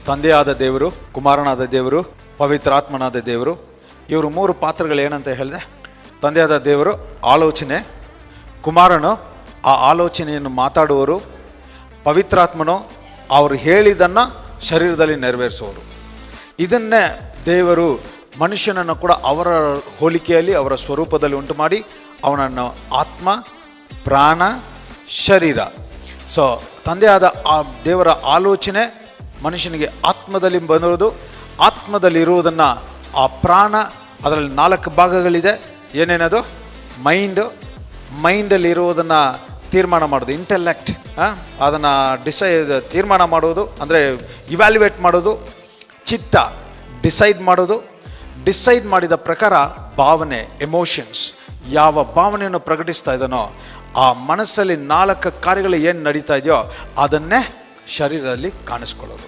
ತಂದೆಯಾದ ದೇವರು, ಕುಮಾರನಾದ ದೇವರು, ಪವಿತ್ರಾತ್ಮನಾದ ದೇವರು. ಇವರು 3 ಪಾತ್ರಗಳು ಏನಂತ ಹೇಳಿದೆ. ತಂದೆಯಾದ ದೇವರು ಆಲೋಚನೆ, ಕುಮಾರನು ಆ ಆಲೋಚನೆಯನ್ನು ಮಾತಾಡುವರು, ಪವಿತ್ರಾತ್ಮನು ಅವರು ಹೇಳಿದ್ದನ್ನು ಶರೀರದಲ್ಲಿ ನೆರವೇರಿಸುವರು. ಇದನ್ನೇ ದೇವರು ಮನುಷ್ಯನನ್ನು ಕೂಡ ಅವರ ಹೋಲಿಕೆಯಲ್ಲಿ ಅವರ ಸ್ವರೂಪದಲ್ಲಿ ಉಂಟು ಮಾಡಿ ಅವನನ್ನು ಆತ್ಮ, ಪ್ರಾಣ, ಶರೀರ. ಸೊ ತಂದೆಯಾದ ಆ ದೇವರ ಆಲೋಚನೆ ಮನುಷ್ಯನಿಗೆ ಆತ್ಮದಲ್ಲಿ ಬಂದಿರೋದು. ಆತ್ಮದಲ್ಲಿರುವುದನ್ನು ಆ ಪ್ರಾಣ, ಅದರಲ್ಲಿ 4 ಭಾಗಗಳಿದೆ. ಏನೇನದು? ಮೈಂಡಲ್ಲಿರುವುದನ್ನು ತೀರ್ಮಾನ ಮಾಡೋದು, ಇಂಟೆಲೆಕ್ಟ್, ಅದನ್ನು ತೀರ್ಮಾನ ಮಾಡೋದು ಅಂದರೆ ಇವ್ಯಾಲ್ಯುವೇಟ್ ಮಾಡೋದು. ಚಿತ್ತ, ಡಿಸೈಡ್ ಮಾಡೋದು. ಡಿಸೈಡ್ ಮಾಡಿದ ಪ್ರಕಾರ ಭಾವನೆ, ಎಮೋಷನ್ಸ್, ಯಾವ ಭಾವನೆಯನ್ನು ಪ್ರಕಟಿಸ್ತಾ ಇದ್ದಾನೋ ಆ ಮನಸ್ಸಲ್ಲಿ 4 ಕಾರ್ಯಗಳು ಏನು ನಡೀತಾ ಇದೆಯೋ ಅದನ್ನೇ ಶರೀರದಲ್ಲಿ ಕಾಣಿಸ್ಕೊಳ್ಳೋದು.